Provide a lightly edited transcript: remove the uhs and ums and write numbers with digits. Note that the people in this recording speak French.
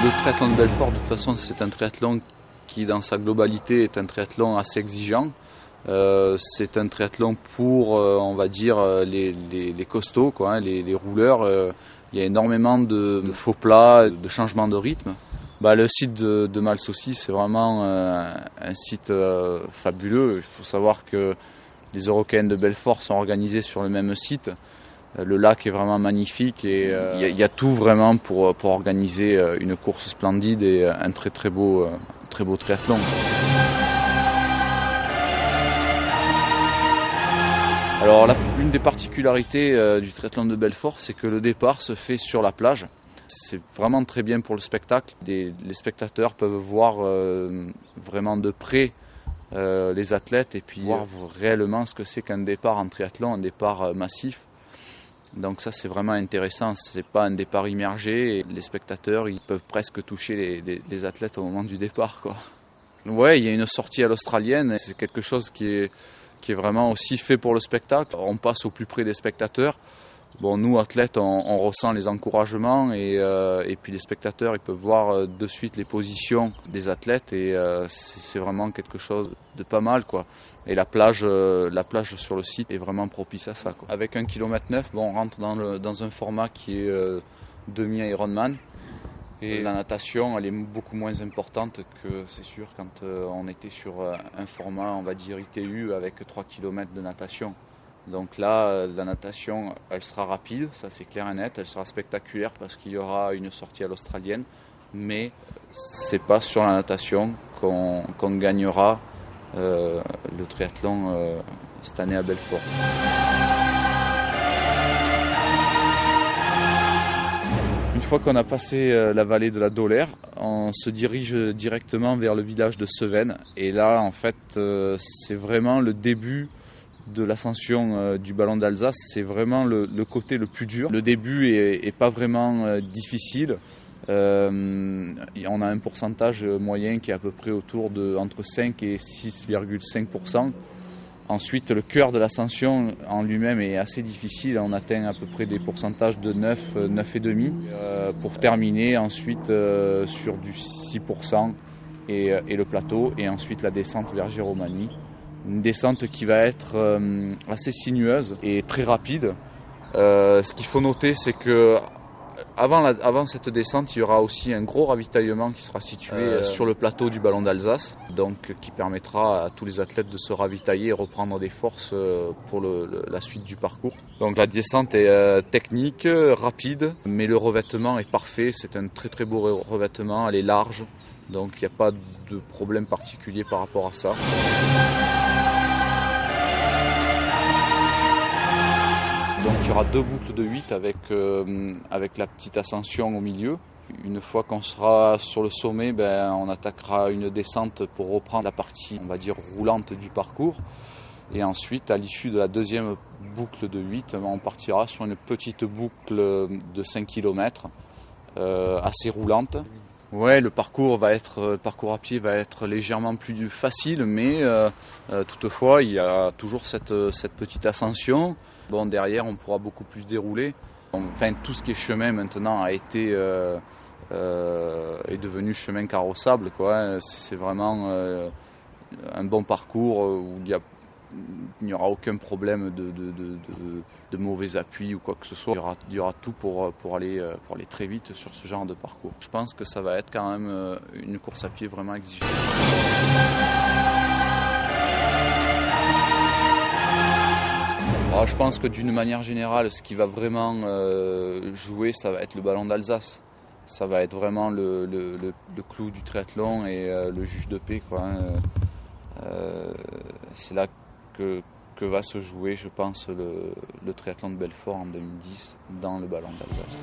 Le triathlon de Belfort, de toute façon, c'est un triathlon qui, dans sa globalité, est un triathlon assez exigeant. C'est un triathlon pour, on va dire, les costauds, quoi, hein, les rouleurs. Il y a énormément de faux plats, de changements de rythme. Le site de Malsaucy, c'est vraiment un site fabuleux. Il faut savoir que les Eurokéennes de Belfort sont organisées sur le même site. Le lac est vraiment magnifique et il y a tout vraiment pour organiser une course splendide et un très beau triathlon. Alors l'une des particularités du triathlon de Belfort, c'est que le départ se fait sur la plage. C'est vraiment très bien pour le spectacle. Les spectateurs peuvent voir vraiment de près les athlètes et puis voir réellement ce que c'est qu'un départ en triathlon, un départ massif. Donc ça c'est vraiment intéressant, c'est pas un départ immergé et les spectateurs ils peuvent presque toucher les athlètes au moment du départ, quoi. Ouais, il y a une sortie à l'australienne, c'est quelque chose qui est vraiment aussi fait pour le spectacle. On passe au plus près des spectateurs. Bon, nous athlètes on ressent les encouragements et puis les spectateurs ils peuvent voir de suite les positions des athlètes et c'est vraiment quelque chose de pas mal, quoi. Et la plage sur le site est vraiment propice à ça, quoi. Avec 1,9 km, on rentre dans un format qui est demi-Ironman. Et la natation, elle est beaucoup moins importante que, c'est sûr, quand on était sur un format, on va dire ITU, avec 3 km de natation. Donc là, la natation, elle sera rapide, ça c'est clair et net, elle sera spectaculaire parce qu'il y aura une sortie à l'australienne, mais c'est pas sur la natation qu'on gagnera le triathlon cette année à Belfort. Une fois qu'on a passé la vallée de la Dolère, on se dirige directement vers le village de Sevennes. Et là, en fait, c'est vraiment le début de l'ascension du Ballon d'Alsace. C'est vraiment le côté le plus dur. Le début est pas vraiment difficile. On a un pourcentage moyen qui est à peu près autour de entre 5 et 6,5%. Ensuite, le cœur de l'ascension en lui-même est assez difficile. On atteint à peu près des pourcentages de 9,5%. Pour terminer ensuite sur du 6% et le plateau. Et ensuite la descente vers Giromagny. Une descente qui va être assez sinueuse et très rapide. Ce qu'il faut noter, c'est que avant cette descente, il y aura aussi un gros ravitaillement qui sera situé sur le plateau du Ballon d'Alsace, donc qui permettra à tous les athlètes de se ravitailler et reprendre des forces pour la suite du parcours. Donc la descente est technique, rapide, mais le revêtement est parfait. C'est un très beau revêtement, elle est large, donc il n'y a pas de problème particulier par rapport à ça. Donc il y aura 2 boucles de 8 avec la petite ascension au milieu. Une fois qu'on sera sur le sommet, on attaquera une descente pour reprendre la partie, on va dire, roulante du parcours. Et ensuite, à l'issue de la deuxième boucle de 8, on partira sur une petite boucle de 5 km assez roulante. Ouais, le parcours à pied va être légèrement plus facile, mais toutefois, il y a toujours cette petite ascension. Bon, derrière, on pourra beaucoup plus dérouler. Enfin, tout ce qui est chemin maintenant a été est devenu chemin carrossable, quoi. C'est vraiment un bon parcours où il n'y aura aucun problème de mauvais appui ou quoi que ce soit. Il y aura tout pour aller très vite sur ce genre de parcours. Je pense que ça va être quand même une course à pied vraiment exigeante. Alors, je pense que d'une manière générale, ce qui va vraiment jouer, ça va être le Ballon d'Alsace. Ça va être vraiment le clou du triathlon et le juge de paix, quoi, hein. C'est là que va se jouer, je pense, le triathlon de Belfort en 2010 dans le Ballon d'Alsace.